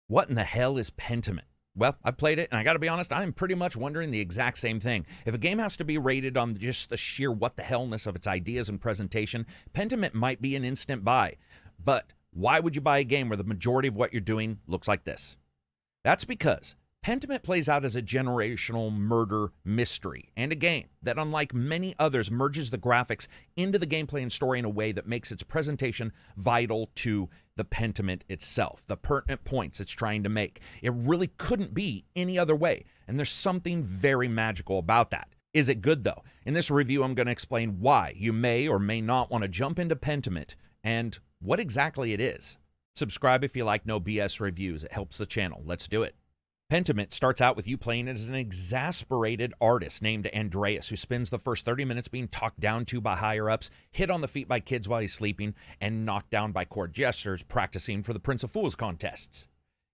What in the hell is Pentiment? Well, I've played it, and I gotta be honest, I'm pretty much wondering the exact same thing. If a game has to be rated on just the sheer what the hellness of its ideas and presentation, Pentiment might be an instant buy. But why would you buy a game where the majority of what you're doing looks like this? That's because Pentiment plays out as a generational murder mystery and a game that, unlike many others, merges the graphics into the gameplay and story in a way that makes its presentation vital to the Pentiment itself, the pertinent points it's trying to make. It really couldn't be any other way, and there's something very magical about that. Is it good, though? In this review, I'm going to explain why you may or may not want to jump into Pentiment and what exactly it is. Subscribe if you like no BS reviews. It helps the channel. Let's do it. Pentiment starts out with you playing as an exasperated artist named Andreas, who spends the first 30 minutes being talked down to by higher-ups, hit on the feet by kids while he's sleeping, and knocked down by court jesters practicing for the Prince of Fools contests.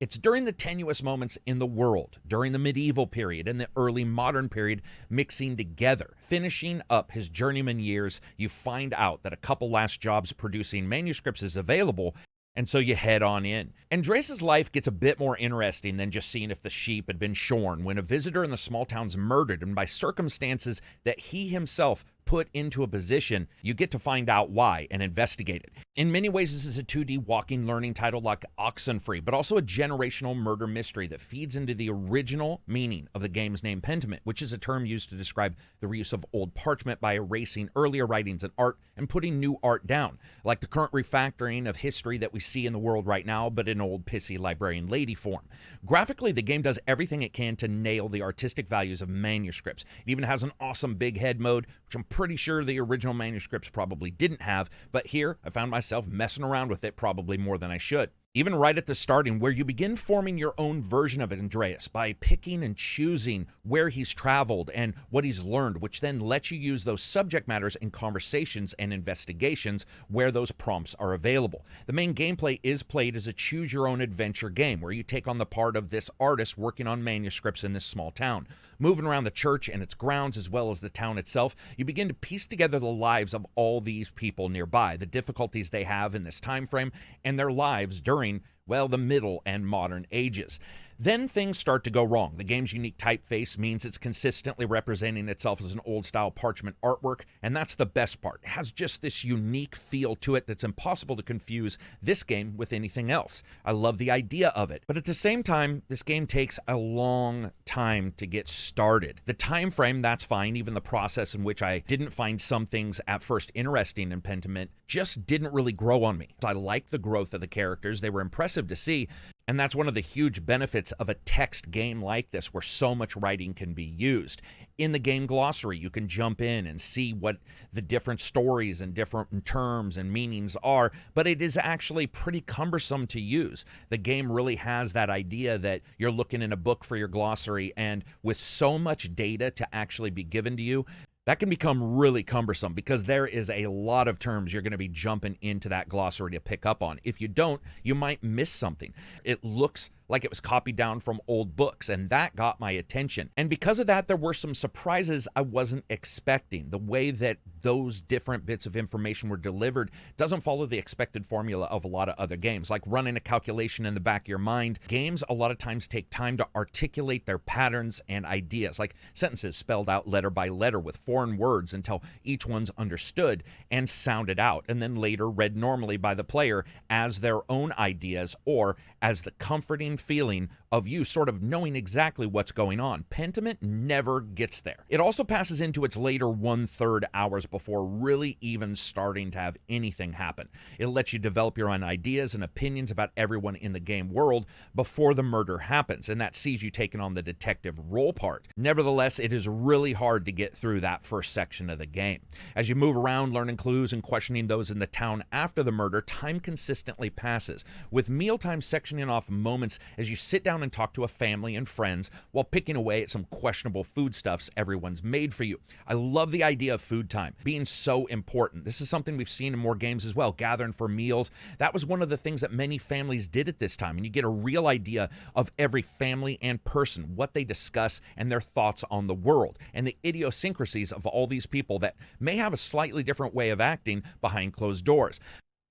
It's during the tenuous moments in the world, during the medieval period and the early modern period mixing together, finishing up his journeyman years, you find out that a couple last jobs producing manuscripts is available, and so you head on in. Andreas' life gets a bit more interesting than just seeing if the sheep had been shorn when a visitor in the small town's murdered, and by circumstances that he himself put into a position, you get to find out why and investigate it. In many ways, this is a 2D walking learning title like Oxenfree, but also a generational murder mystery that feeds into the original meaning of the game's name, Pentiment, which is a term used to describe the reuse of old parchment by erasing earlier writings and art and putting new art down, like the current refactoring of history that we see in the world right now, but in old pissy librarian lady form. Graphically, the game does everything it can to nail the artistic values of manuscripts. It even has an awesome big head mode, which I'm pretty sure the original manuscripts probably didn't have, but here I found myself messing around with it probably more than I should. Even right at the starting, where you begin forming your own version of Andreas by picking and choosing where he's traveled and what he's learned, which then lets you use those subject matters in conversations and investigations where those prompts are available. The main gameplay is played as a choose-your-own-adventure game where you take on the part of this artist working on manuscripts in this small town. Moving around the church and its grounds as well as the town itself, you begin to piece together the lives of all these people nearby, the difficulties they have in this time frame, and their lives during, well, the Middle and Modern Ages. Then things start to go wrong. The game's unique typeface means it's consistently representing itself as an old-style parchment artwork, and that's the best part. It has just this unique feel to it that's impossible to confuse this game with anything else. I love the idea of it, but at the same time, this game takes a long time to get started. The time frame, that's fine. Even the process in which I didn't find some things at first interesting in Pentiment just didn't really grow on me. I like the growth of the characters. They were impressive to see, and that's one of the huge benefits of a text game like this where so much writing can be used. In the game glossary, you can jump in and see what the different stories and different terms and meanings are, but it is actually pretty cumbersome to use. The game really has that idea that you're looking in a book for your glossary, and with so much data to actually be given to you, that can become really cumbersome because there is a lot of terms you're going to be jumping into that glossary to pick up on. If you don't, you might miss something. It looks like it was copied down from old books, and that got my attention. And because of that, there were some surprises I wasn't expecting. The way that those different bits of information were delivered doesn't follow the expected formula of a lot of other games, like running a calculation in the back of your mind. Games a lot of times take time to articulate their patterns and ideas, like sentences spelled out letter by letter with foreign words until each one's understood and sounded out, and then later read normally by the player as their own ideas or as the comforting feeling of you sort of knowing exactly what's going on. Pentiment never gets there. It also passes into its later 1/3 hours before really even starting to have anything happen. It lets you develop your own ideas and opinions about everyone in the game world before the murder happens, and that sees you taking on the detective role part. Nevertheless, it is really hard to get through that first section of the game. As you move around, learning clues and questioning those in the town after the murder, time consistently passes, with mealtime sectioning off moments as you sit down and talk to a family and friends while picking away at some questionable foodstuffs everyone's made for you. I love the idea of food time being so important. This is something we've seen in more games as well, gathering for meals. That was one of the things that many families did at this time, and you get a real idea of every family and person, what they discuss, and their thoughts on the world, and the idiosyncrasies of all these people that may have a slightly different way of acting behind closed doors.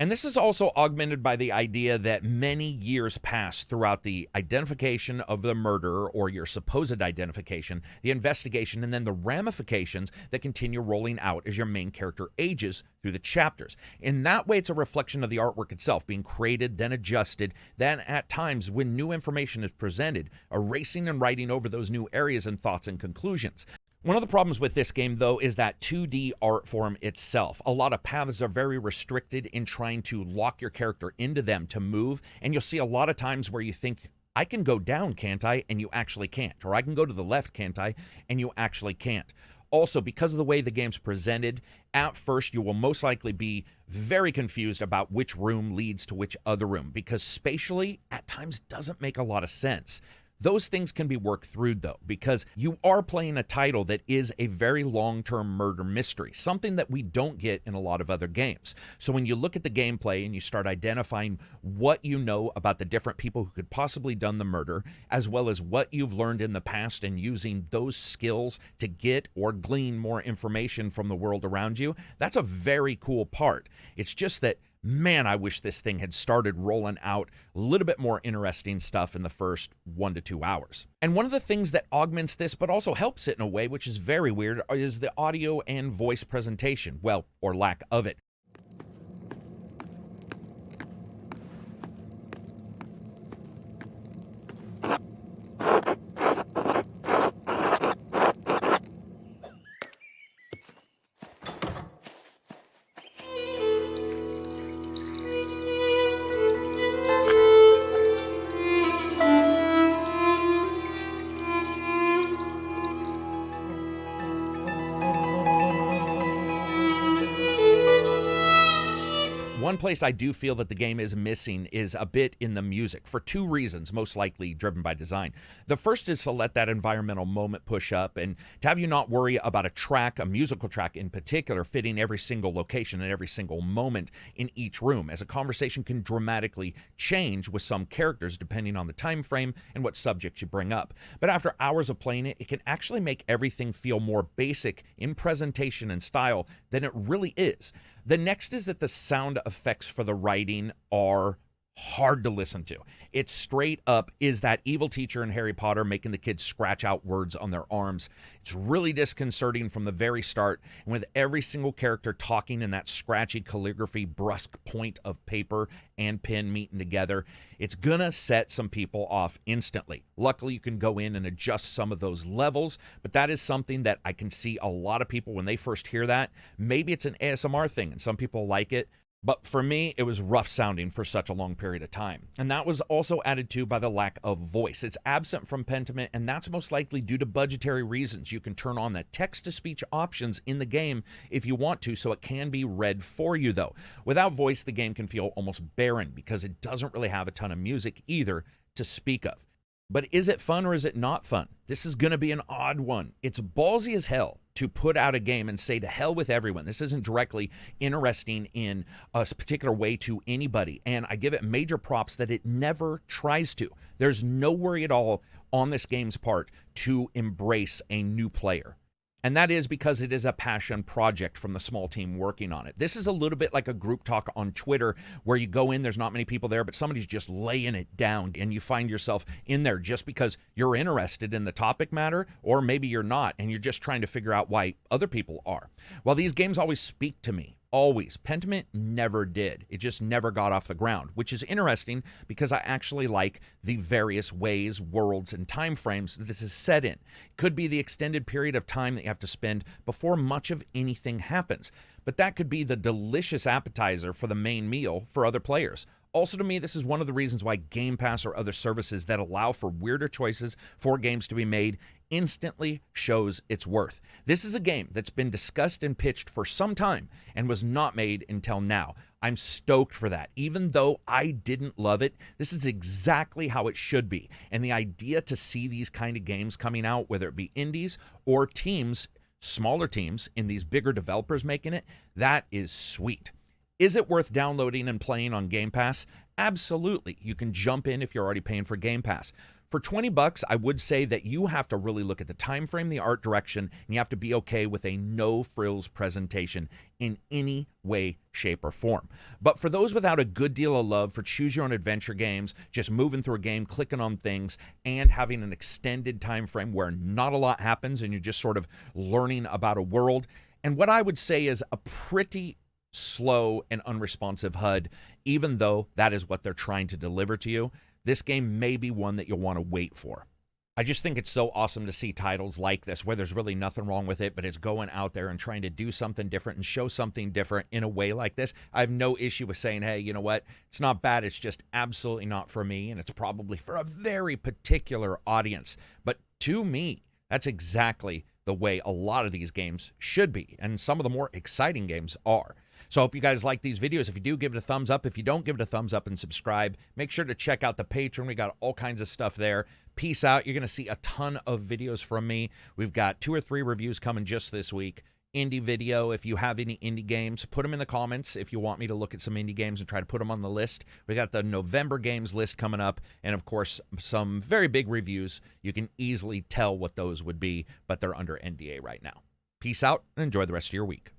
And this is also augmented by the idea that many years pass throughout the identification of the murderer, or your supposed identification, the investigation, and then the ramifications that continue rolling out as your main character ages through the chapters. In that way, it's a reflection of the artwork itself, being created, then adjusted, then at times when new information is presented, erasing and writing over those new areas and thoughts and conclusions. One of the problems with this game, though, is that 2D art form itself. A lot of paths are very restricted in trying to lock your character into them to move, and you'll see a lot of times where you think, I can go down, can't I? And you actually can't. Or I can go to the left, can't I? And you actually can't. Also, because of the way the game's presented, at first you will most likely be very confused about which room leads to which other room, because spatially, at times, doesn't make a lot of sense. Those things can be worked through, though, because you are playing a title that is a very long-term murder mystery, something that we don't get in a lot of other games. So when you look at the gameplay and you start identifying what you know about the different people who could possibly done the murder, as well as what you've learned in the past and using those skills to get or glean more information from the world around you, that's a very cool part. It's just that, man, I wish this thing had started rolling out a little bit more interesting stuff in the first 1 to 2 hours. And one of the things that augments this, but also helps it in a way, which is very weird, is the audio and voice presentation. Well, or lack of it. One place I do feel that the game is missing is a bit in the music, for two reasons, most likely driven by design. The first is to let that environmental moment push up and to have you not worry about a track, a musical track in particular, fitting every single location and every single moment in each room, as a conversation can dramatically change with some characters depending on the time frame and what subject you bring up. But after hours of playing it, it can actually make everything feel more basic in presentation and style than it really is. The next is that the sound effects for the writing are hard to listen to. It straight up is that evil teacher in Harry Potter making the kids scratch out words on their arms. It's really disconcerting from the very start, and with every single character talking in that scratchy calligraphy, brusque point of paper and pen meeting together, it's gonna set some people off instantly. Luckily, you can go in and adjust some of those levels, but that is something that I can see a lot of people, when they first hear that, maybe it's an ASMR thing and some people like it, but for me, it was rough sounding for such a long period of time. And that was also added to by the lack of voice. It's absent from Pentiment, and that's most likely due to budgetary reasons. You can turn on the text-to-speech options in the game if you want to, so it can be read for you, though. Without voice, the game can feel almost barren because it doesn't really have a ton of music either to speak of. But is it fun or is it not fun? This is going to be an odd one. It's ballsy as hell to put out a game and say to hell with everyone. This isn't directly interesting in a particular way to anybody. And I give it major props that it never tries to. There's no worry at all on this game's part to embrace a new player. And that is because it is a passion project from the small team working on it. This is a little bit like a group talk on Twitter where you go in, there's not many people there, but somebody's just laying it down and you find yourself in there just because you're interested in the topic matter, or maybe you're not and you're just trying to figure out why other people are. While these games always speak to me, always. Pentiment never did. It just never got off the ground, which is interesting because I actually like the various ways, worlds, and time frames that this is set in. It could be the extended period of time that you have to spend before much of anything happens, but that could be the delicious appetizer for the main meal for other players. Also, to me, this is one of the reasons why Game Pass or other services that allow for weirder choices for games to be made instantly shows its worth. This is a game that's been discussed and pitched for some time and was not made until now. I'm stoked for that. Even though I didn't love it, this is exactly how it should be. And the idea to see these kind of games coming out, whether it be indies or teams, smaller teams, in these bigger developers making it, that is sweet. Is it worth downloading and playing on Game Pass? absolutely, you can jump in if you're already paying for Game Pass. For 20 bucks, I would say that you have to really look at the time frame, the art direction, and you have to be okay with a no-frills presentation in any way, shape, or form. But for those without a good deal of love for choose-your-own-adventure games, just moving through a game, clicking on things, and having an extended time frame where not a lot happens and you're just sort of learning about a world, and what I would say is a pretty slow and unresponsive HUD, even though that is what they're trying to deliver to you, this game may be one that you'll want to wait for. I just think it's so awesome to see titles like this where there's really nothing wrong with it, but it's going out there and trying to do something different and show something different in a way like this. I have no issue with saying, hey, you know what? It's not bad. It's just absolutely not for me, and it's probably for a very particular audience. But to me, that's exactly the way a lot of these games should be, and some of the more exciting games are. So I hope you guys like these videos. If you do, give it a thumbs up. If you don't, give it a thumbs up and subscribe. Make sure to check out the Patreon. We got all kinds of stuff there. Peace out. You're going to see a ton of videos from me. We've got 2 or 3 reviews coming just this week. Indie video. If you have any indie games, put them in the comments if you want me to look at some indie games and try to put them on the list. We got the November games list coming up, and of course, some very big reviews. You can easily tell what those would be, but they're under NDA right now. Peace out and enjoy the rest of your week.